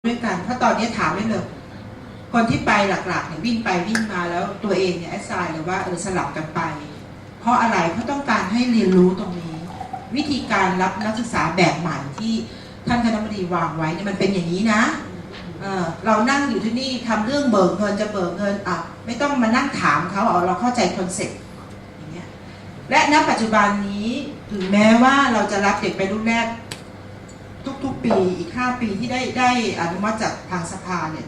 ด้วยกันเพราะตอนนี้ถามได้เลยคนที่ไปหลักๆเนี่ยวิ่งไปวิ่งมาแล้วตัวเองเนี่ยแอสไซน์หรือว่าสลับกันไปเพราะอะไรเพราะต้องการให้เรียนรู้ตรงนี้วิธีการรับนักศึกษาแบบใหม่ที่ท่านคณบดีวางไว้เนี่ยมันเป็นอย่างนี้นะเรานั่งอยู่ที่นี่ทำเรื่องเบิกเงินจะเบิกเงินไม่ต้องมานั่งถามเขาเราเข้าใจคอนเซ็ปต์อย่างเงี้ยและณปัจจุบันนี้ถึงแม้ว่าเราจะรับเด็กไปรุ่นแรกทุกๆปีอีก5 ปีที่ได้อนุมัติจากทางสภาเนี่ย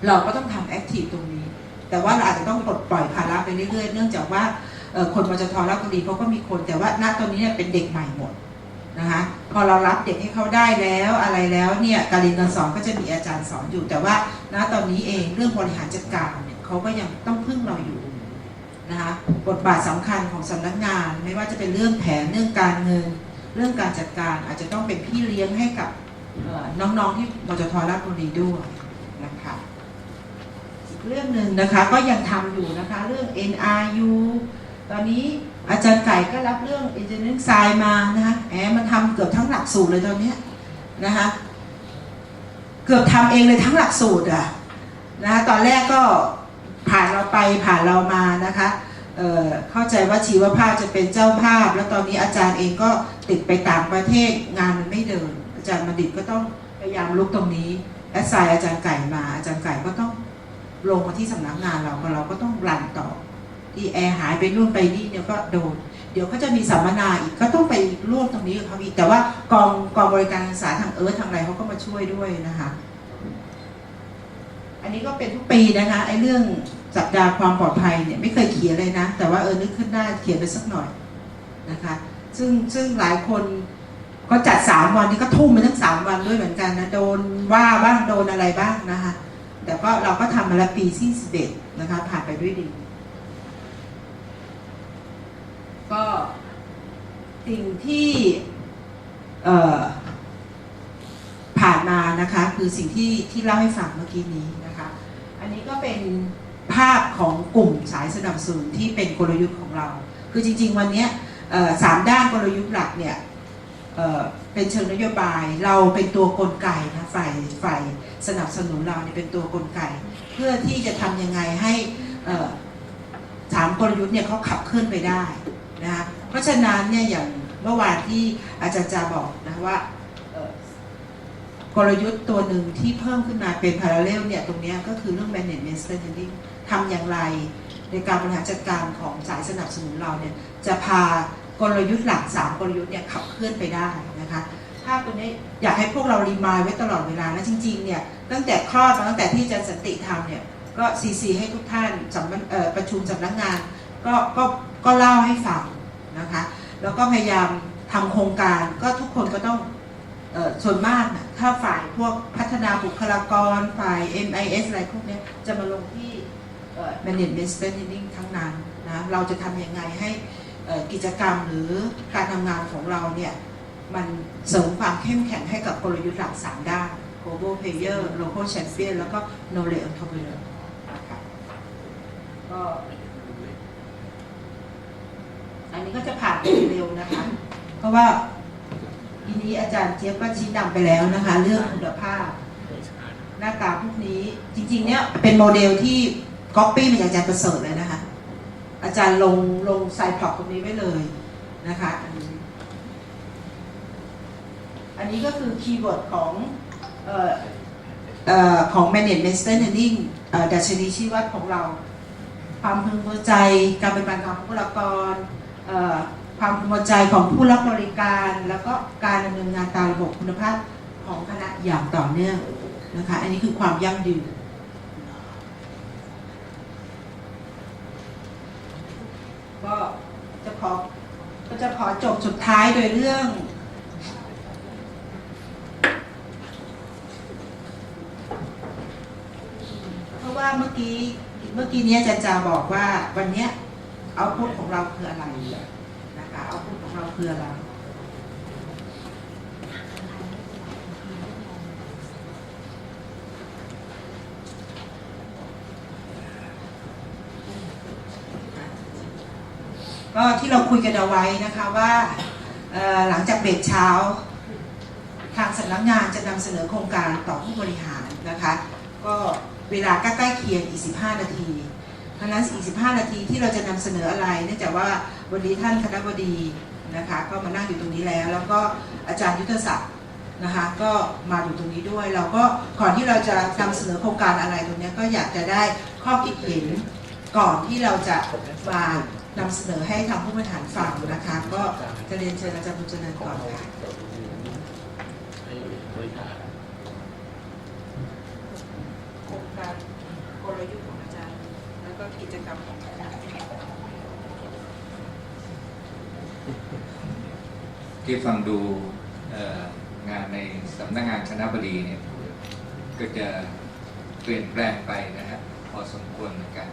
เราก็ต้องทำแอคทีฟตรงนี้แต่ว่าเราอาจจะต้องปลดปล่อยภาระไปเรื่อยๆเนื่องจากว่าคนมจท.ราชบุรีเขาก็มีคนแต่ว่าณตอนนี้เนี่ยเป็นเด็กใหม่หมดนะคะพอเรารับเด็กให้เขาได้แล้วอะไรแล้วเนี่ยการเรียนการสอนก็จะมีอาจารย์สอนอยู่แต่ว่าณตอนนี้เองเรื่องบริหารจัดการเนี่ยเขาก็ยังต้องพึ่งเราอยู่นะคะบทบาทสำคัญของสำนักงานไม่ว่าจะเป็นเรื่องแผนเรื่องการเงินเรื่องการจัดการอาจจะต้องเป็นพี่เลี้ยงให้กับน้องๆที่มจท.ราชบุรีด้วยนะคะอีกเรื่องหนึ่งนะคะก็ยังทำอยู่นะคะเรื่อง NRU ตอนนี้อาจารย์ไก่ก็รับเรื่อง Engineering Science มานะคะมันทำเกือบทั้งหลักสูตรเลยตอนนี้นะคะเกือบทำเองเลยทั้งหลักสูตรนะคะตอนแรกก็ผ่านเราไปผ่านเรามานะคะเข้าใจว่าชีวภาพจะเป็นเจ้าภาพแล้วตอนนี้อาจารย์เองก็ติดไปต่างประเทศงานมันไม่เดินอาจารย์บัณฑิตก็ต้องพยายามลุกตรงนี้แอสไซน์อาจารย์ไก่มาอาจารย์ไก่ก็ต้องลงมาที่สำนักงานเราก็ต้องรันต่อที่หายไปนู่นไปนี่เนี่ยก็โดนเดี๋ยวเขาจะมีสัมมนาอีกก็ต้องไปร่วมตรงนี้กับเขาอีกแต่ว่ากองบริการศึกษาทางทางอะไรเขาก็มาช่วยด้วยนะคะอันนี้ก็เป็นทุกปีนะคะไอ้เรื่องสัปดาห์ความปลอดภัยเนี่ยไม่เคยเขียนเลยนะแต่ว่านึกขึ้นได้เขียนไปสักหน่อยนะคะซึ่งหลายคนก็จัด3 วันนี่ก็ทุ่มไปทั้ง3 วันด้วยเหมือนกันนะโดนว่าบ้างโดนอะไรบ้างนะคะแต่ก็เราก็ทำมาแล้วปีที่11นะคะผ่านไปด้วยดีก็สิ่งที่ผ่านมานะคะคือสิ่งที่เล่าให้ฟังเมื่อกี้นี้นะคะอันนี้ก็เป็นภาพของกลุ่มสายสนับสนุนที่เป็นกลยุทธ์ของเราคือจริงๆวันนี้3 ด้านกลยุทธ์หลักเนี่ยเป็นเชิงนโยบายเราเป็นตัวกลไกนะฝ่ายสนับสนุนเราเนี่ยเป็นตัวกลไกเพื่อที่จะทำยังไงให้3 กลยุทธ์เนี่ยเขาขับเคลื่อนไปได้นะคะเพราะฉะนั้นเนี่ยอย่างเมื่อวานที่อาจารย์จาบอกนะว่ากลยุทธ์ตัวหนึ่งที่เพิ่มขึ้นมาเป็น parallel เนี่ยตรงนี้ก็คือเรื่อง management strategy ทำอย่างไรในการบริหารจัดการของสายสนับสนุนเราเนี่ยจะพากลยุทธ์หลัก3 กลยุทธ์เนี่ยขับเคลื่อนไปได้นะคะภาพตัวนี้อยากให้พวกเรารีมายไว้ตลอดเวลาและจริงๆเนี่ยตั้งแต่คลอดมาตั้งแต่ที่อาจารย์สันติทำเนี่ยก็ซีให้ทุกท่านประชุมสำนักงานก็เล่าให้ฟังนะคะแล้วก็พยายามทำโครงการก็ทุกคนก็ต้องส่วนมากนะถ้าฝ่ายพวกพัฒนาบุคลากรฝ่าย MIS อะไรพวกนี้จะมาลงที่management strategy ทั้งนั้นนะเราจะทำยังไงให้กิจกรรมหรือการทำงานของเราเนี่ยมันเสริมความเข้มแข็งให้กับกลยุทธ์หลัก3 ด้าน global player local champion แล้วก็ knowledge entrepreneur นะคะก็อันนี้ก็จะผ่านไปเร็วนะคะเพราะว่าทีนี้อาจารย์เจี๊ยบก็ชี้นำไปแล้วนะคะเรื่องคุณภาพหน้าตาพวกนี้จริงๆเนี่ยเป็นโมเดลที่ก๊อปปี้มาจากอาจารย์ประเสริฐเลยนะคะอาจารย์ลงไซพล็อกตรงนี้ไว้เลยนะคะอันนี้ก็คือคีย์เวิร์ดของ management strategy ดัชนีชี้วัดของเราความพึงพอใจการปฏิบัติงานของบุคลากรความพึงพอใจของผู้รับบริการแล้วก็การดำเนินงานตามระบบคุณภาพของคณะอย่างต่อเนื่องนะคะอันนี้คือความยั่งยืนก็จะขอจบสุดท้ายโดยเรื่องเพราะว่าเมื่อกี้นี้อาจารย์จาบอกว่าวันนี้เอาพุทของเราคืออะไรนะคะเอาพุทของเราคืออะไรก็ที่เราคุยกันเอาไว้นะคะว่าหลังจากเบรกเช้า ทางสำนักงานจะนำเสนอโครงการต่อผู้บริหารนะคะก็เวลาใกล้ๆเคียงอีก15 นาทีเพราะฉะนั้นอีก15 นาทีที่เราจะนำเสนออะไรเนื่องจากว่าวันนี้ท่านคณบดีนะคะก็มานั่งอยู่ตรงนี้แล้วก็อาจารย์ยุทธศักดิ์นะคะก็มาอยู่ตรงนี้ด้วยเราก็ก่อนที่เราจะนำเสนอโครงการอะไรตรงนี้ก็อยากจะได้ข้อคิดเห็นก่อนที่เราจะมานำเสนอให้ทางผู้บริหารฟังนะคะก็จะเรียนเชิญอาจารย์บุญเจริญก่อนค่ะโครงการกลยุทธ์ของอาจารย์แล้วก็กิจกรรมของคณะที่ฟังดูงานในสำนักงานคณบดีเนี่ยก็จะเปลี่ยนแปลงไปนะฮะพอสมควรเหมือนกัน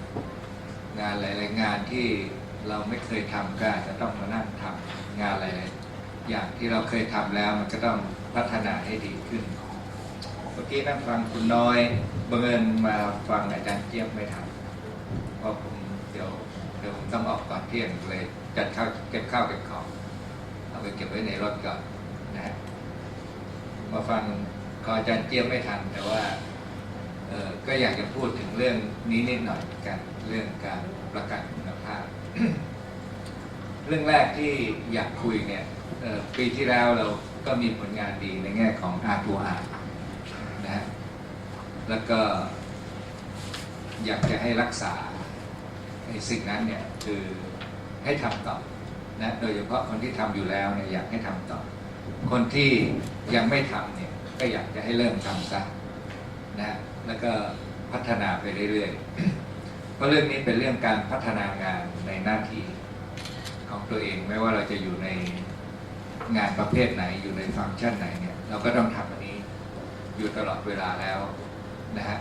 งานหลายๆงานที่เราไม่เคยทำก็อาจจะต้องมานั่งทำงานหลายๆอย่างที่เราเคยทำแล้วมันก็ต้องพัฒนาให้ดีขึ้นเมื่อกี้นั่งฟังคุณน้อยบังเอิญมาฟังอาจารย์เจี๊ยบไม่ทันเพราะผมเดี๋ยวผมต้องออกก่อนเที่ยงเลยจัดข้าวเก็บของเอาไปเก็บไว้ในรถก่อนนะฮะมาฟังขออาจารย์เจี๊ยบไม่ทันแต่ว่าก็อยากจะพูดถึงเรื่องนี้นิดหน่อยกันเรื่องการประกันคุณภาพ เรื่องแรกที่อยากคุยเนี่ยปีที่แล้วเราก็มีผลงานดีในแง่ของ R2R นะฮะแล้วก็อยากจะให้รักษาสิ่งนั้นเนี่ยคือให้ทำต่อนะโดยเฉพาะคนที่ทำอยู่แล้วเนี่ยอยากให้ทำต่อคนที่ยังไม่ทำเนี่ยก็อยากจะให้เริ่มทำซะนะแล้วก็พัฒนาไปเรื่อยๆเพราะเรื่องนี้เป็นเรื่องการพัฒนางานในหน้าที่ของตัวเองไม่ว่าเราจะอยู่ในงานประเภทไหนอยู่ในฟังก์ชันไหนเนี่ยเราก็ต้องทำอันนี้อยู่ตลอดเวลาแล้วนะฮะ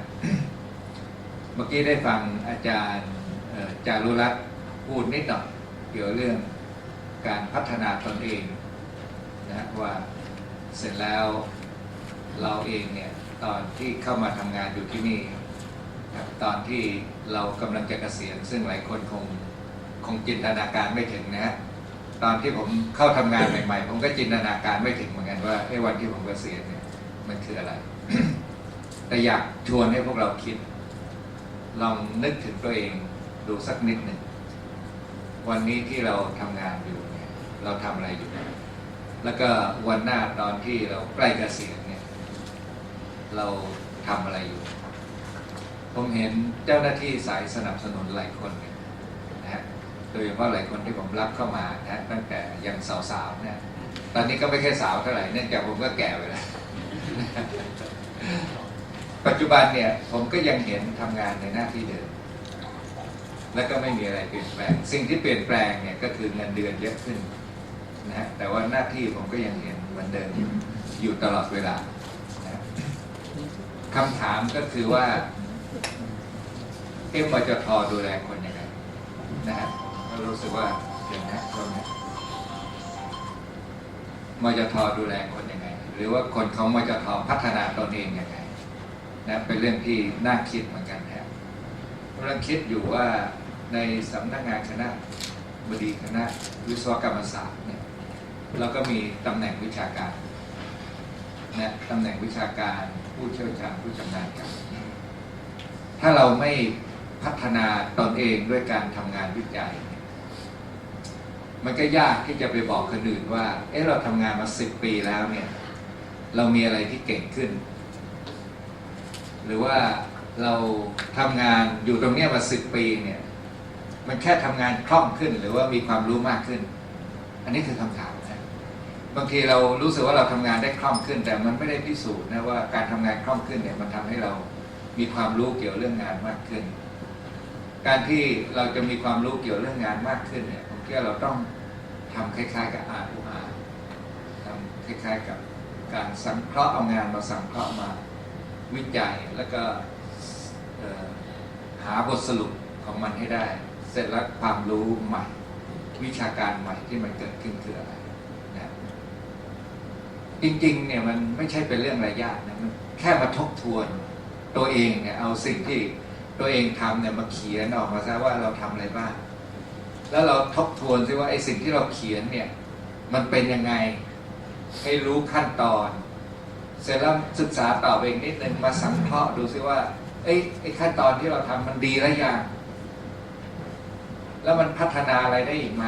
เมื่อกี้ได้ฟังอาจารย์จารุรัตน์พูดนิดหน่อยเกี่ยวเรื่องการพัฒนาตนเองนะว่าเสร็จแล้วเราเองเนี่ยตอนที่เข้ามาทำงานอยู่ที่นี่ตอนที่เรากำลังจะเกษียณซึ่งหลายคนคงจินตนาการไม่ถึงนะฮะตอนที่ผมเข้าทำงานใหม่ๆผมก็จินตนาการไม่ถึงเหมือนกันว่าวันที่ผมเกษียณเนี่ยมันคืออะไร แต่อยากชวนให้พวกเราคิดลองนึกถึงตัวเองดูสักนิดหนึ่งวันนี้ที่เราทำงานอยู่เนี่ยเราทำอะไรอยู่แล้วก็วันหน้าตอนที่เราใกล้เกษียณเนี่ยเราทำอะไรอยู่ผมเห็นเจ้าหน้าที่สายสนับสนุนหลายคนเนี่ยนะฮะโดยเฉพาะหลายคนที่ผมรับเข้ามานะตั้งแต่ยังสาวๆเนี่ยตอนนี้ก็ไม่แค่สาวเท่าไหร่เนื่องจากผมก็แก่ไปแล้ว ปัจจุบันเนี่ยผมก็ยังเห็นทำงานในหน้าที่เดิมและก็ไม่มีอะไรเปลี่ยนแปลงสิ่งที่เปลี่ยนแปลงเนี่ยก็คือเงินเดือนเยอะขึ้นนะฮะแต่ว่าหน้าที่ผมก็ยังเห็นเหมือนเดิมอยู่ตลอดเวลานะคำถามก็คือว่ามจท.ดูแลคนยังไงนะฮะเรารู้สึกว่าเดี๋ยวนะตรงนี้มจท.ดูแลคนยังไงหรือว่าคนของมจท.พัฒนาตนเองยังไงนะเป็นเรื่องที่น่าคิดเหมือนกันครับกำลังคิดอยู่ว่าในสำนักงานคณะบดีคณะวิศวกรรมศาสตร์เนี่ยเราก็มีตำแหน่งวิชาการนะตำแหน่งวิชาการผู้เชี่ยวชาญผู้ชำนาญการถ้าเราไม่พัฒนาตนเองด้วยการทำงานวิจัยมันก็ยากที่จะไปบอกคนอื่นว่าเราทำงานมา10 ปีแล้วเนี่ยเรามีอะไรที่เก่งขึ้นหรือว่าเราทำงานอยู่ตรงนี้มา10 ปีเนี่ยมันแค่ทำงานคล่องขึ้นหรือว่ามีความรู้มากขึ้นอันนี้คือคำถามนะบางทีเรารู้สึกว่าเราทำงานได้คล่องขึ้นแต่มันไม่ได้พิสูจน์นะว่าการทำงานคล่องขึ้นเนี่ยมันทำให้เรามีความรู้เกี่ยวเรื่องงานมากขึ้นการที่เราจะมีความรู้เกี่ยวเรื่องงานมากขึ้นเนี่ยผมคิดว่าเราต้องทำคล้ายๆกับ R2R ทำคล้ายๆกับการสังเคราะห์เอางานมาสังเคราะห์มาวิจัยแล้วก็หาบทสรุปของมันให้ได้เสร็จแล้วความรู้ใหม่วิชาการใหม่ที่มันเกิดขึ้นคืออะไรนะจริงๆเนี่ยมันไม่ใช่เป็นเรื่องอะไรยากนะมันแค่มาทบทวนตัวเองเนี่ยเอาสิ่งที่ตัวเองทำเนี่ยมาเขียนออกมาซะว่าเราทำอะไรบ้างแล้วเราทบทวนซิว่าไอ้สิ่งที่เราเขียนเนี่ยมันเป็นยังไงให้รู้ขั้นตอน เสร็จแล้วศึกษาต่อไปอีกนิดนึงมาสังเคราะห์ดูซิว่าไอ้ขั้นตอนที่เราทำมันดีแล้วยังแล้วมันพัฒนาอะไรได้อีกไหม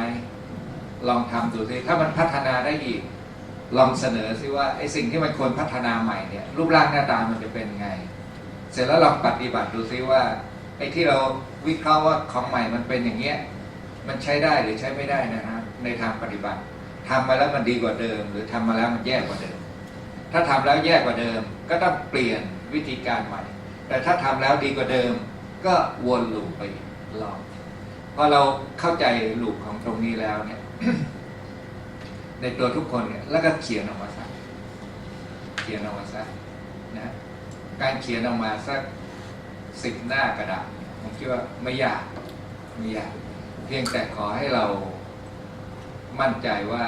ลองทำดูซิถ้ามันพัฒนาได้อีกลองเสนอซิว่าไอ้สิ่งที่มันควรพัฒนาใหม่เนี่ยรูปร่างหน้าตามันจะเป็นไงเสร็จแล้วลองปฏิบัติดูซิว่าไอ้ที่เราวิเคราะห์ว่าของใหม่มันเป็นอย่างเงี้ยมันใช้ได้หรือใช้ไม่ได้นะฮะในทางปฏิบัติทำมาแล้วมันดีกว่าเดิมหรือทำมาแล้วมันแย่กว่าเดิมถ้าทำแล้วแย่กว่าเดิมก็ต้องเปลี่ยนวิธีการใหม่แต่ถ้าทำแล้วดีกว่าเดิมก็วนลูปไปอีกรอบพอเราเข้าใจลูปของตรงนี้แล้วเนี่ย ในตัวทุกคนเนี่ยแล้วก็เขียนออกมาซะนะการเขียนออกมาสัก10 หน้ากระดาษผมคิดว่าไม่ยากเพียงแต่ขอให้เรามั่นใจว่า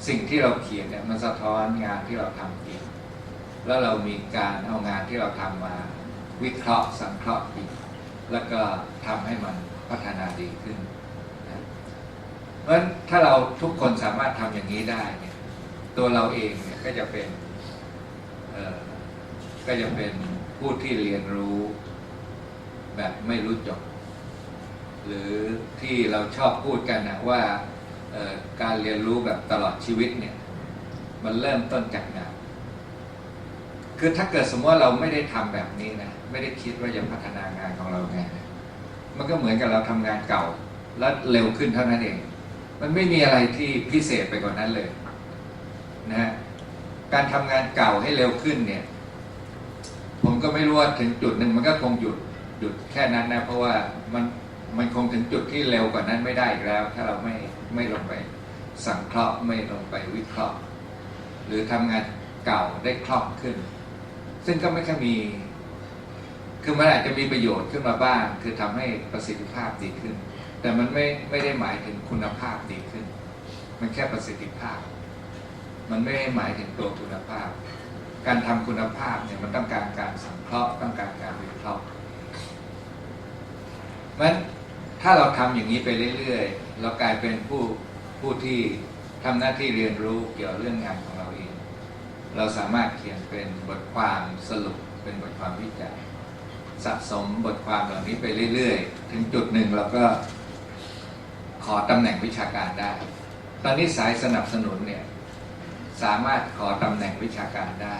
สิ่งที่เราเขียนเนี่ยมันสะท้อนงานที่เราทำจริงแล้วเรามีการเอางานที่เราทำมาวิเคราะห์สังเคราะห์อีกแล้วก็ทำให้มันพัฒนาดีขึ้นนะเพราะฉะนั้นถ้าเราทุกคนสามารถทำอย่างนี้ได้เนี่ยตัวเราเองเนี่ยก็จะเป็นผู้ที่เรียนรู้แบบไม่รู้จบหรือที่เราชอบพูดกันนะว่าการเรียนรู้แบบตลอดชีวิตเนี่ยมันเริ่มต้นจากงานคือถ้าเกิดสมมติว่าเราไม่ได้ทำแบบนี้นะไม่ได้คิดว่าจะพัฒนางานของเราไงนะมันก็เหมือนกับเราทำงานเก่าแล้วเร็วขึ้นเท่านั้นเองมันไม่มีอะไรที่พิเศษไปกว่านั้นเลยนะการทำงานเก่าให้เร็วขึ้นเนี่ยผมก็ไม่รู้ว่าถึงจุดหนึ่งมันก็คงหยุดแค่นั้นนะเพราะว่ามันคงถึงจุดที่เร็วกว่านั้นไม่ได้อีกแล้วถ้าเราไม่ลงไปสังเคราะห์ไม่ลงไปวิเคราะห์หรือทำงานเก่าได้คล่องขึ้นซึ่งก็ไม่ค่อยมีคือมันอาจจะมีประโยชน์ขึ้นมาบ้างคือทำให้ประสิทธิภาพดีขึ้นแต่มันไม่ได้หมายถึงคุณภาพดีขึ้นมันแค่ประสิทธิภาพมันไม่ได้หมายถึงตัวคุณภาพการทำคุณภาพเนี่ยมันต้องการการสังเคราะห์ต้องการการวิเคราะห์เพราะฉะนั้นถ้าเราทำอย่างนี้ไปเรื่อยๆเรากลายเป็นผู้ที่ทำหน้าที่เรียนรู้เกี่ยวเรื่องงานของเราเองเราสามารถเขียนเป็นบทความสรุปเป็นบทความวิจัยสะสมบทความเหล่านี้ไปเรื่อยๆถึงจุดหนึ่งเราก็ขอตำแหน่งวิชาการได้ตอนนี้สายสนับสนุนเนี่ยสามารถขอตำแหน่งวิชาการได้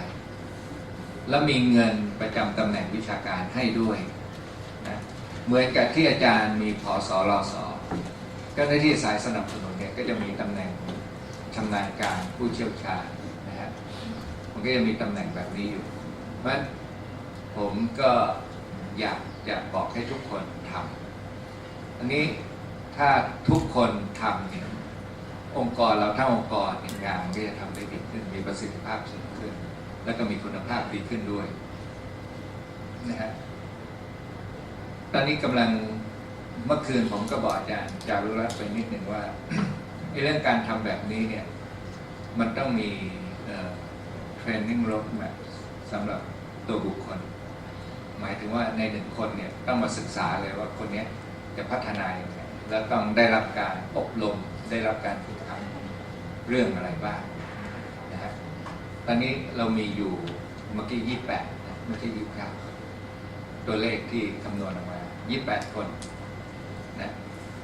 แล้วมีเงินประจำตำแหน่งวิชาการให้ด้วยนะเหมือนกับที่อาจารย์มีผสรสเจ้าหน้าที่สายสนับสนุนเนี่ยก็จะมีตำแหน่งชำนาญการผู้เชี่ยวชาญนะฮะมันก็จะมีตำแหน่งแบบนี้อยู่เพราะฉะนั้นผมก็อยากจะบอกให้ทุกคนทำอันนี้ถ้าทุกคนทำเนี่ยองค์กรเราทั้งองค์กรงานก็จะทำได้ดีขึ้นมีประสิทธิภาพสูงขึ้นแล้วก็มีคุณภาพดีขึ้นด้วยนะฮะตอนนี้กำลังเมื่อคืนผมก็บอกอาจารย์จารุรัตน์ไปนิดหนึ่งว่า เรื่องการทำแบบนี้เนี่ยมันต้องมีtraining roadmap สำหรับตัวบุคคลหมายถึงว่าใน1 คนเนี่ยต้องมาศึกษาเลยว่าคนนี้จะพัฒนาอย่างไรแล้วต้องได้รับการอบรมได้รับการฝึกหัดเรื่องอะไรบ้างนะฮะตอนนี้เรามีอยู่เมื่อกี้28นะเมื่อกี้29ตัวเลขที่คำนวณออกมา28 คนนะ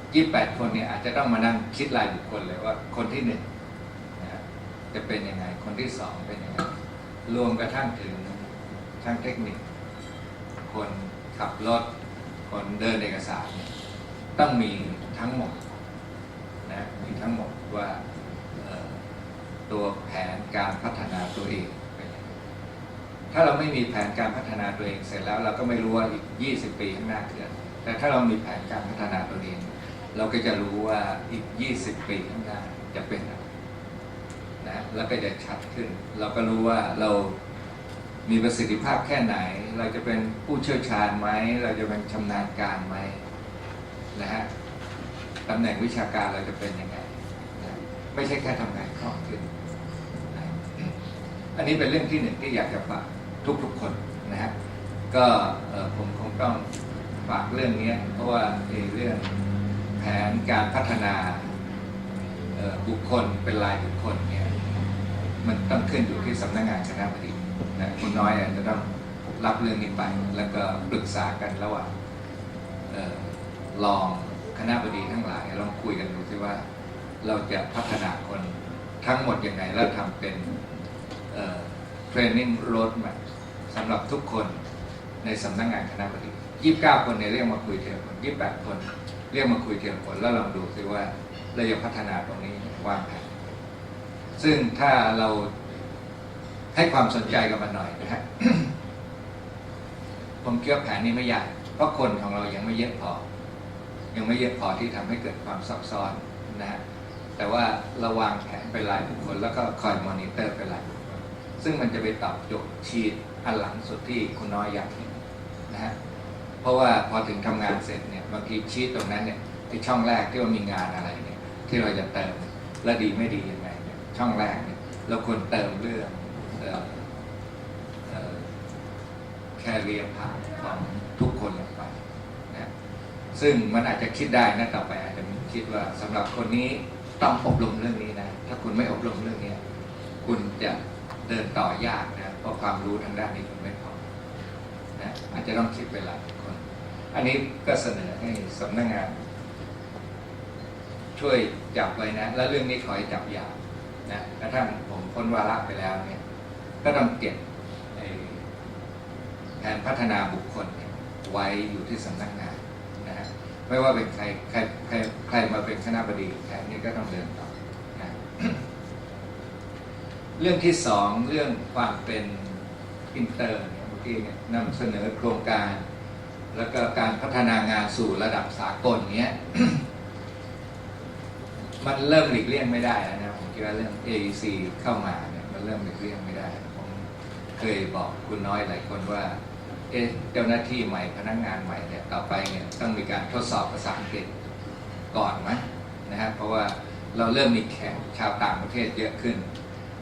28 คนเนี่ยอาจจะต้องมานั่งคิดรายบุคคลเลยว่าคนที่1นะฮะจะเป็นยังไงคนที่2เป็นยังไงรวมกระทั่งถึงช่างเทคนิคคนขับรถคนเดินเอกสารต้องมีทั้งหมดนะมีทั้งหมดว่าตัวแผนการพัฒนาตัวเองเป็นยังไงถ้าเราไม่มีแผนการพัฒนาตัวเองเสร็จแล้วเราก็ไม่รู้ว่าอีก20 ปีข้างหน้าคืออะไรแต่ถ้าเรามีแผนการพัฒนาตัวเองเราก็จะรู้ว่าอีก20 ปีข้างหน้าจะเป็นอะไรนะแล้วก็จะชัดขึ้นเราก็รู้ว่าเรามีประสิทธิภาพแค่ไหนเราจะเป็นผู้เชี่ยวชาญไหมเราจะเป็นชำนาญการไหมนะฮะตำแหน่งวิชาการเราจะเป็นยังไงนะไม่ใช่แค่ทำงานคล่องขึ้นนะอันนี้เป็นเรื่องที่1ที่อยากจะฝากทุกๆคนนะฮะก็ผมคงต้องฝากเรื่องนี้เพราะว่าเรื่องแผนการพัฒนาบุคคลเป็นรายบุคคลเนี่ยมันต้องขึ้นอยู่ที่สำนักงานคณบดี นะคุณน้อยจะต้องรับเรื่องนี้ไปแล้วก็ปรึกษากันระหว่างรองคณบดีทั้งหลายลองคุยกันดูสิว่าเราจะพัฒนาคนทั้งหมดยังไงแล้วทำเป็นtraining roadmap สำหรับทุกคนในสำนักงานคณบดี29 คนเนี่ยเรียกมาคุยเทียมคน28 คนเรียกมาคุยเทียมคนแล้วลองดูซิว่าเราจะพัฒนาตรงนี้วางแผนซึ่งถ้าเราให้ความสนใจกับมันหน่อยนะฮะ ผมคิดว่าแผนนี้ไม่ยากเพราะคนของเรายังไม่เยอะพอยังไม่เยอะพอที่ทำให้เกิดความซับซ้อนนะฮะแต่ว่าเราวางแผนเป็นรายบุคคลแล้วก็คอยมอนิเตอร์เป็นรายบุคคลซึ่งมันจะไปตอบโจทย์ชีตอันหลังสุดที่คุณน้อยอยากเห็นนะฮะเพราะว่าพอถึงทำงานเสร็จเนี่ยบางทีชีตตรงนั้นเนี่ยที่ช่องแรกที่ว่ามีงานอะไรเนี่ยที่เราจะเติมและดีไม่ดียังไงเนี่ยช่องแรกเนี่ยเราควรเติมเรื่องแค่เรียนผ่านของทุกคนลงไปนะซึ่งมันอาจจะคิดได้นะต่อไปอาจจะคิดว่าสำหรับคนนี้ต้องอบรมเรื่องนี้นะถ้าคุณไม่อบรมเรื่องนี้คุณจะเดินต่อยากนะเพราะความรู้ทางด้านนี้คุณไม่พอนะอาจจะต้องคิดเวลาคนอันนี้ก็เสนอให้สำนักงานช่วยจับไว้นะแล้วเรื่องนี้ขอให้จับยาวนะกระทั่งผมพ้นวาระไปแล้วเนี่ยก็ต้องเก็บแผนพัฒนาบุคคลไว้อยู่ที่สำนักงานนะฮะไม่ว่าเป็นใครมาเป็นคณบดีแผนนี้ก็ต้องเดินต่อนะ เรื่องที่สองเรื่องความเป็นอินเตอร์เนี่ยเมื่อกี้เนี่ยนำเสนอโครงการแล้วก็การพัฒนางานสู่ระดับสากลเนี้ย มันเริ่มหลีกเลี่ยงไม่ได้แล้วนะผมคิดว่าเรื่อง AEC เข้ามาเนี่ยมันเริ่มหลีกเลี่ยงไม่ได้ผมเคยบอกคุณน้อยหลายคนว่าเจ้าหน้าที่ใหม่พนักงานใหม่เนี่ยต่อไปเนี่ยต้องมีการทดสอบภาษาอังกฤษก่อนไหมนะฮะเพราะว่าเราเริ่มมีแขกชาวต่างประเทศเยอะขึ้น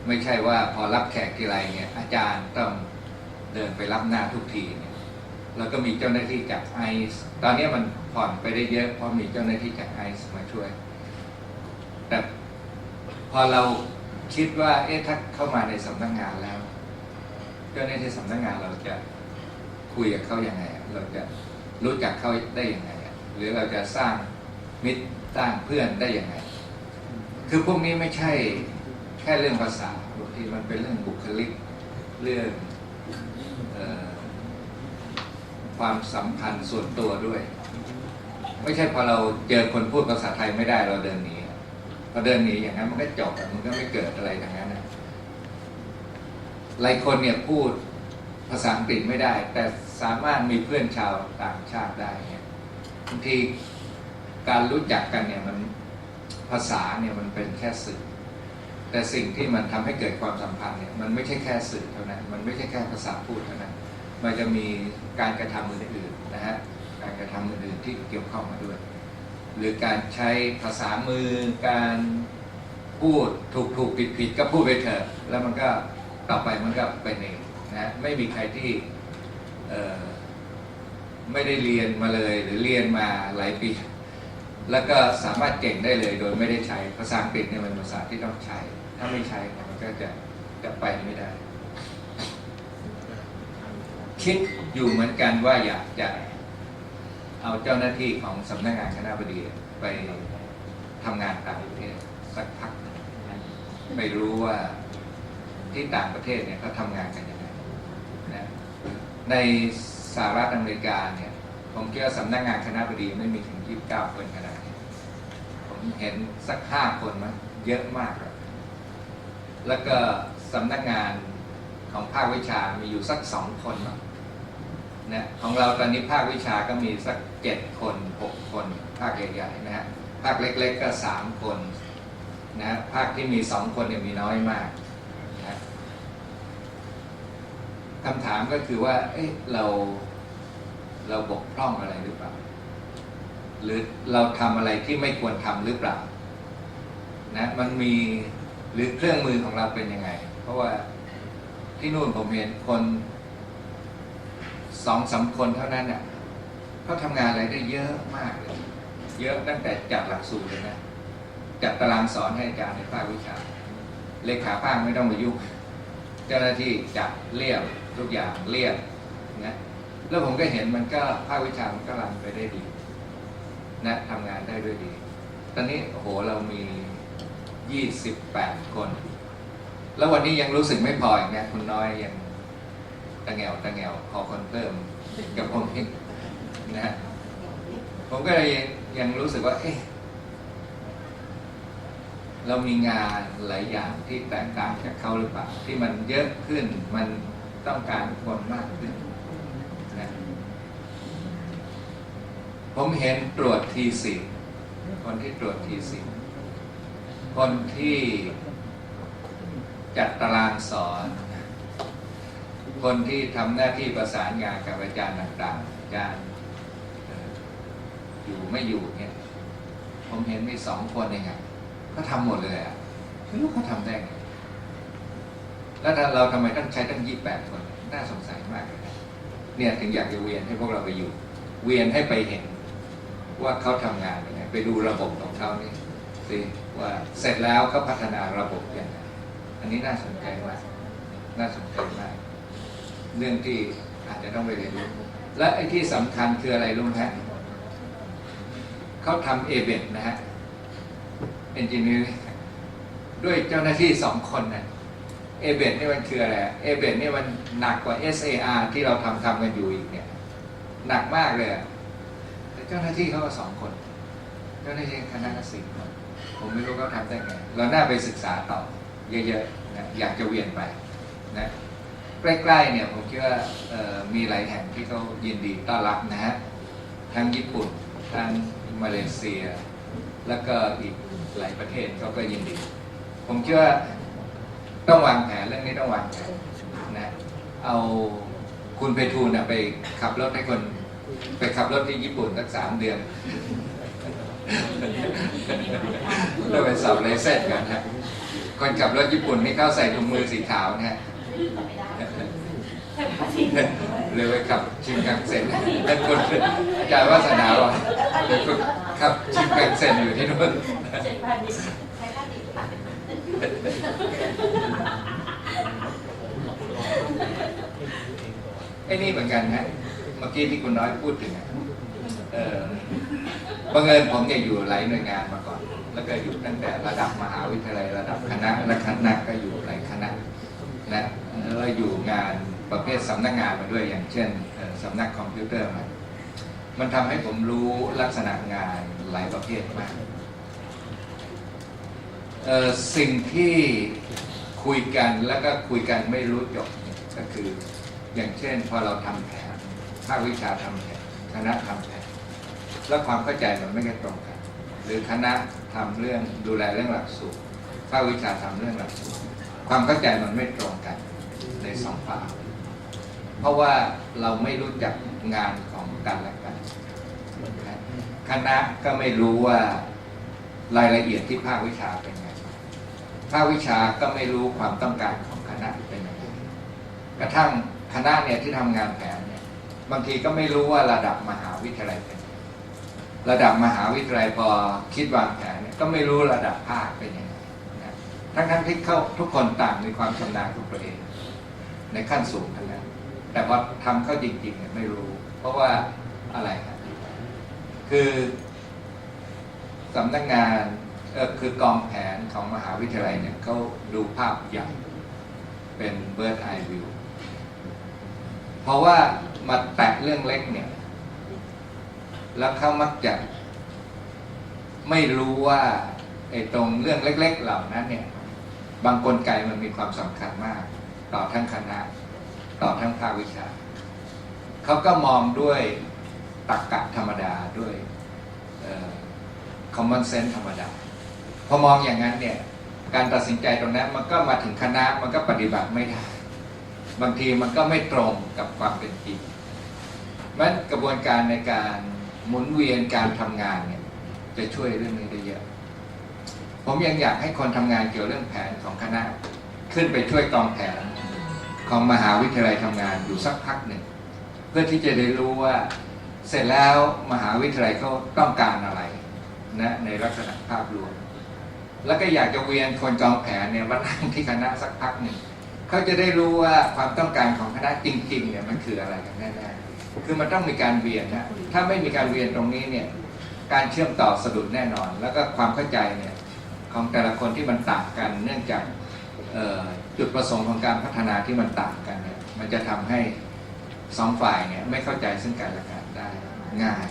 ไม่ใช่ว่าพอรับแขกทีไรเนี่ยอาจารย์ต้องเดินไปรับหน้าทุกทีเนี่ยแล้วก็มีเจ้าหน้าที่จากไอซ์ตอนนี้มันผ่อนไปได้เยอะเพราะมีเจ้าหน้าที่จากไอซ์มาช่วยแต่พอเราคิดว่าถ้าเข้ามาในสำนักงานแล้วเจ้าหน้าที่สำนักงานเราจะคุยกับเขาอย่างไงเราจะรู้จักเขาได้ยังไงหรือเราจะสร้างมิตรสร้างเพื่อนได้ยังไงคือพวกนี้ไม่ใช่แค่เรื่องภาษาบางทีมันเป็นเรื่องบุคลิกเรื่องความสัมพันธ์ส่วนตัวด้วยไม่ใช่พอเราเจอคนพูดภาษาไทยไม่ได้เราเดินหนีพอเดินหนีอย่างนั้นมันก็จบมันก็ไม่เกิดอะไรอย่างนั้นนะหลายคนเนี่ยพูดภาษาอังกฤษไม่ได้แต่สามารถมีเพื่อนชาวต่างชาติได้เนี่ยบางทีการรู้จักกันเนี่ยมันภาษาเนี่ยมันเป็นแค่สื่อแต่สิ่งที่มันทำให้เกิดความสัมพันธ์เนี่ยมันไม่ใช่แค่สื่อเท่านั้นมันไม่ใช่แค่ภาษาพูดเท่านั้นมันจะมีการกระทำอื่นๆนะฮะการกระทำอื่นๆที่เกี่ยวข้องมาด้วยหรือการใช้ภาษามือการพูดถูกผิดก็พูดไปเถอะแล้วมันก็ต่อไปมันก็เป็นเองนะไม่มีใครที่ไม่ได้เรียนมาเลยหรือเรียนมาหลายปีแล้วก็สามารถเก่งได้เลยโดยไม่ได้ใช้ภาษาอังกฤษเนี่ยมันภาษาที่ต้องใช้ถ้าไม่ใช้มันก็จะไปไม่ได้คิดอยู่เหมือนกันว่าอยากจะเอาเจ้าหน้าที่ของสำนักงานคณบดีไปทำงานต่างประเทศสักพักไม่รู้ว่าที่ต่างประเทศเนี่ยเขาทำงานกันยังไงนะในสหรัฐอเมริกาเนี่ยผมคิดว่าสำนักงานคณบดีไม่มีถึง29 คนขนาดนี้ผมเห็นสัก5 คนมั้งเยอะมากแล้วก็สำนักงานของภาควิชามีอยู่สัก2 คนมั้งนะของเราตอนนี้ภาควิชาก็มีสัก7 คน6 คนภาคใหญ่ๆนะฮะภาคเล็กๆก็3 คนนะฮะภาคที่มี2 คนเนี่ยมีน้อยมากนะคำถามก็คือว่าเราบกพร่องอะไรหรือเปล่าหรือเราทำอะไรที่ไม่ควรทำหรือเปล่านะมันมีหรือเครื่องมือของเราเป็นยังไงเพราะว่าที่นู่นผมเห็นคน2-3 คนเท่านั้นเนี่ยเขาทำงานอะไรได้เยอะมากเลยเยอะตั้งแต่จัดหลักสูตรเลยนะจัดตารางสอนให้อาจารย์ในภาควิชาเลขาภาคไม่ต้องมายุ่ง เจ้าหน้าที่จัดเรียบทุกอย่างเรียบนะแล้วผมก็เห็นมันก็ภาควิชามันก็รันไปได้ดีนะทำงานได้ด้วยดีตอนนี้โอ้โหเรามี28 คนแล้ววันนี้ยังรู้สึกไม่พออีกนะคุณน้อยยังตะแงวขอคนเพิ่มกับผมเองนะฮะผมก็เลยยังรู้สึกว่าเอ๊ะเรามีงานหลายอย่างที่แตกต่างจากเขาหรือเปล่าที่มันเยอะขึ้นมันต้องการคนมากขึ้นนะผมเห็นตรวจT10คนที่ตรวจT10คนที่จัดตารางสอนคนที่ทำหน้าที่ประสานงานกับอาจารย์ต่างๆอาจารย์อยู่ไม่อยู่เนี่ยผมเห็นมี2 คนเองก็ทำหมดเลยไม่รู้เขาทำได้ไงแล้วเราทำไมต้องใช้ตั้ง28 คนน่าสงสัยมากเลยนะเนี่ยถึงอยากจะเวียนให้พวกเราไปอยู่เวียนให้ไปเห็นว่าเขาทำงานยังไงไปดูระบบของเขานี่สิว่าเสร็จแล้วเขาพัฒนาระบบยังไงอันนี้น่าสนใจมากน่าสนใจมากเรื่องที่อาจจะต้องไปเรียนรู้และไอ้ที่สำคัญคืออะไรรู้ไหมเขาทำABETนะฮะEngineering ด้วยเจ้าหน้าที่2 คนนะABETนี่มันคืออะไรABETนี่มันหนักกว่า SAR ที่เราทำกันอยู่อีกเนี่ยหนักมากเลยแต่เจ้าหน้าที่เขาก็2 คนเจ้าหน้าที่คณะก็4 คนผมไม่รู้เขาทำได้ไงเราน่าไปศึกษาต่อเยอะๆนะอยากจะเวียนไปนะใกล้ๆเนี่ยผมคิดว่ามีหลายแห่งที่เขายินดีต้อนรับนะฮะทั้งญี่ปุ่นทั้งมาเลเซียแล้วก็อีกหลายประเทศเขาก็ยินดีผมคิดว่าต้องวางแผนเรื่องนี้ต้องวางแผนนะเอาคุณไพฑูรย์ไปขับรถให้คนไปขับรถที่ญี่ปุ่นสัก3 เดือนแล้วไปสอบเลเซอร์กันฮะคนขับรถญี่ปุ่นนี่เขาใส่ถุงมือสีขาวนะฮะเลยไปขับชิมกังเซ็นเป็นคนอาจารย์วาสนาหรอเป็นคนขับชิมกังเซ็นอยู่ที่นู่นไอ้นี่เหมือนกันฮะเมื่อกี้ที่คุณน้อยพูดถึงบังเอิญผมเนี่ยอยู่หลายหน่วยงานมาก่อนแล้วก็อยู่ตั้งแต่ระดับมหาวิทยาลัยระดับคณะและคณะก็อยู่หลายคณะนะแล้วอยู่งานประเภทสำนักงานมาด้วยอย่างเช่นสำนักคอมพิวเตอร์มันทำให้ผมรู้ลักษณะงานหลายประเภทมากสิ่งที่คุยกันแล้วก็คุยกันไม่รู้จบก็คืออย่างเช่นพอเราทำแผนภาควิชาทำแผนคณะทำแผนแล้วความเข้าใจมันไม่ตรงกันหรือคณะทำเรื่องดูแลเรื่องหลักสูตรภาควิชาทำเรื่องหลักสูตรความเข้าใจมันไม่ตรงกันใน2 ฝ่ายเพราะว่าเราไม่รู้จักงานของกันและกันคณะก็ไม่รู้ว่ารายละเอียดที่ภาควิชาเป็นไงภาควิชาก็ไม่รู้ความต้องการของคณะเป็นยังไงกระทั่งคณะเนี่ยที่ทำงานแผนเนี่ยบางทีก็ไม่รู้ว่าระดับมหาวิทยาลัยเป็นระดับมหาวิทยาลัยพอคิดวางแผนเนี่ยก็ไม่รู้ระดับภาคเป็นยังไงนะทั้งที่เขาทุกคนต่างมีความชำนาญของตัวเองในขั้นสูงทั้งนั้นแต่พอทำเข้าจริงๆเนี่ยไม่รู้เพราะว่าอะไรครับคือสำนักงานคือกองแผนของมหาวิทยาลัยเนี่ยเขาดูภาพใหญ่เป็น bird eye view เพราะว่ามาแตะเรื่องเล็กเนี่ยแล้วเขามักจะไม่รู้ว่าไอ้ตรงเรื่องเล็กๆเหล่านั้นเนี่ยบางกลไกมันมีความสำคัญมากต่อทั้งคณะต่อทั้งภาควิชาเขาก็มองด้วยตรรกะธรรมดาด้วยcommon sense ธรรมดาพอมองอย่างนั้นเนี่ยการตัดสินใจตรงนั้นมันก็มาถึงคณะมันก็ปฏิบัติไม่ได้บางทีมันก็ไม่ตรงกับความเป็นจริงมันกระบวนการในการหมุนเวียนการทำงานเนี่ยจะช่วยเรื่องนี้ได้เยอะผมยังอยากให้คนทำงานเกี่ยวเรื่องแผนของคณะขึ้นไปช่วยกองแผนของมหาวิทยาลัยทำงานอยู่สักพักหนึ่งเพื่อที่จะได้รู้ว่าเสร็จแล้วมหาวิทยาลัยเขาต้องการอะไรนะในลักษณะภาพรวมแล้วก็อยากจะเวียนคนกองแผนเนี่ยมานั่งที่คณะสักพักหนึ่ง เขาจะได้รู้ว่าความต้องการของคณะจริงๆเนี่ยมันคืออะไรกันแน่ๆคือมันต้องมีการเวียนนะถ้าไม่มีการเวียนตรงนี้เนี่ยการเชื่อมต่อสะดุดแน่นอน แล้วก็ความเข้าใจเนี่ยของแต่ละคนที่มันต่างกัน เนื่องจากจุดประสงค์ของการพัฒนาที่มันต่างกันเนี่ยมันจะทำให้สองฝ่ายเนี่ยไม่เข้าใจซึ่งกันและกันได้ง่าย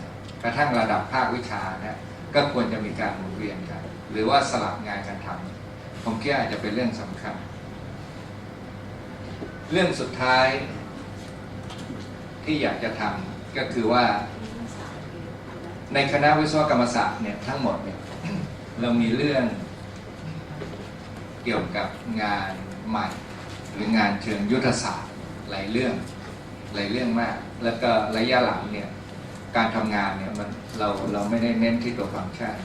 กระทั่งระดับภาควิชาเนี่ยก็ควรจะมีการหมุนเวียนกันหรือว่าสลับงานกันทำผมคิดอาจจะเป็นเรื่องสำคัญเรื่องสุดท้ายที่อยากจะทำก็คือว่าในคณะวิศวกรรมศาสตร์เนี่ยทั้งหมดเนี่ยเรามีเรื่องเกี่ยวกับงานใหม่หรืองานเชิงยุทธศาสตร์หลายเรื่องมากแล้วก็ระยะหลังเนี่ยการทำงานเนี่ยเราไม่ได้เน้นที่ตัวฟังก์ชัน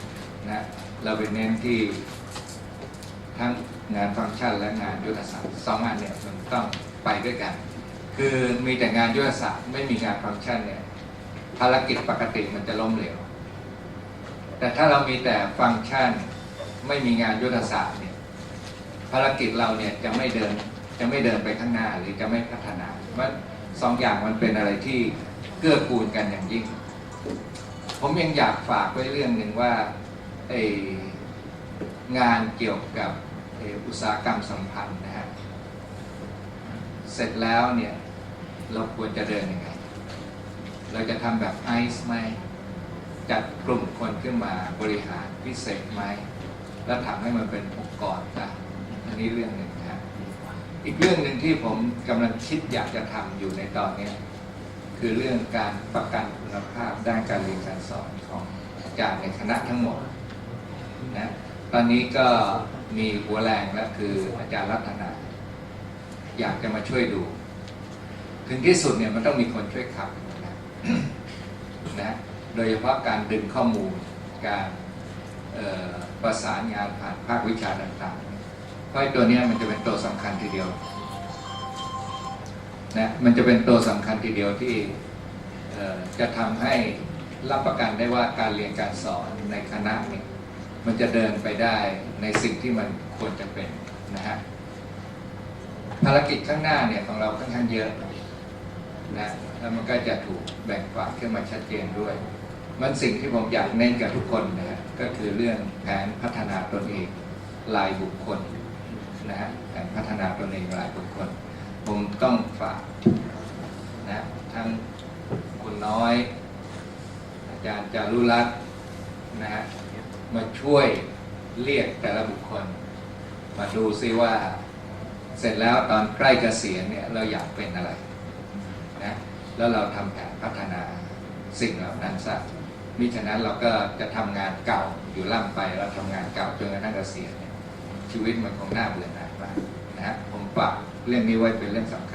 นะเราไปเน้นที่ทั้งงานฟังก์ชันและงานยุทธศาสตร์สองงานเนี่ยมันต้องไปด้วยกันคือมีแต่งานยุทธศาสตร์ไม่มีงานฟังก์ชันเนี่ยภารกิจปกติมันจะล้มเหลวแต่ถ้าเรามีแต่ฟังก์ชันไม่มีงานยุทธศาสตร์เนี่ยภารกิจเราเนี่ยจะไม่เดินไปข้างหน้าหรือจะไม่พัฒนามันสองอย่างมันเป็นอะไรที่เกื้อกูลกันอย่างยิ่งผมยังอยากฝากไว้เรื่องหนึ่งว่างานเกี่ยวกับอุตสาหกรรมสัมพันธ์นะฮะเสร็จแล้วเนี่ยเราควรจะเดินยังไงเราจะทำแบบไอซ์ไหมจัดกลุ่มคนขึ้นมาบริหารพิเศษไหมแล้วทำให้มันเป็นองค์กรนะอันนี้เรื่องหนึ่งนะฮะอีกเรื่องหนึ่งที่ผมกำลังคิดอยากจะทำอยู่ในตอนนี้คือเรื่องการประกันคุณภาพด้านการเรียนการสอนของอาจารย์ในคณะทั้งหมดนะตอนนี้ก็มีหัวแรงแล้วคืออาจารย์รัตนาอยากจะมาช่วยดูถึงที่สุดเนี่ยมันต้องมีคนช่วยขับนะโดยเฉพาะการดึงข้อมูลการประสานงานผ่านภาควิชาต่างๆเพราะตัวนี้มันจะเป็นตัวสำคัญทีเดียวนะมันจะเป็นตัวสำคัญทีเดียวที่จะทำให้รับประกันได้ว่าการเรียนการสอนในคณะเนี่ยมันจะเดินไปได้ในสิ่งที่มันควรจะเป็นนะฮะภารกิจข้างหน้าเนี่ยของเราค่อนข้างเยอะนะแล้วมันก็จะถูกแบ่งฝากขึ้นมาชัดเจนด้วยมันสิ่งที่ผมอยากเน้นกับทุกคนนะฮะก็คือเรื่องแผนพัฒนาตนเองรายบุคคลนะฮะแผนพัฒนาตนเองรายบุคคลผมต้องฝากนะทั้งคุณน้อยอาจารย์จารุรัตน์นะฮะมาช่วยเรียกแต่ละบุคคลมาดูซิว่าเสร็จแล้วตอนใกล้เกษียณเนี่ยเราอยากเป็นอะไรนะแล้วเราทำแผนพัฒนาสิ่งเหล่านั้นซะมิฉะนั้นเราก็จะทำงานเก่าอยู่ล่ำไปเราทำงานเก่าจนกระทั่งเกษียณเนี่ยชีวิตมันคงน่าเบื่อหน่ายมากนะฮะผมฝากเรื่องนี้ไว้เป็นเรื่องสำคัญ